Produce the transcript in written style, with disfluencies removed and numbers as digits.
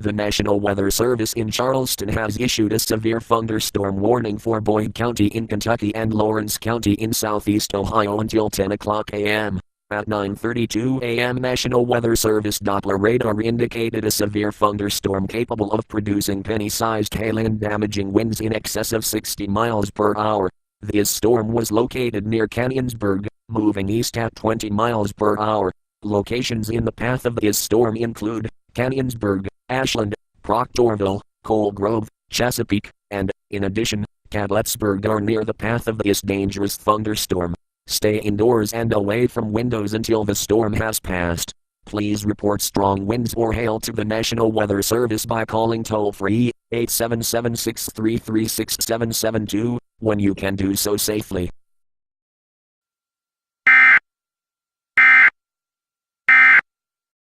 The National Weather Service in Charleston has issued a severe thunderstorm warning for Boyd County in Kentucky and Lawrence County in southeast Ohio until 10 o'clock a.m. At 9:32 a.m. National Weather Service Doppler radar indicated a severe thunderstorm capable of producing penny-sized hail and damaging winds in excess of 60 miles per hour. This storm was located near Canyonsburg, moving east at 20 miles per hour. Locations in the path of this storm include Canyonsburg, Ashland, Proctorville, Coal Grove, Chesapeake, and, in addition, Cadletsburg are near the path of this dangerous thunderstorm. Stay indoors and away from windows until the storm has passed. Please report strong winds or hail to the National Weather Service by calling toll-free 877-633-6772 when you can do so safely.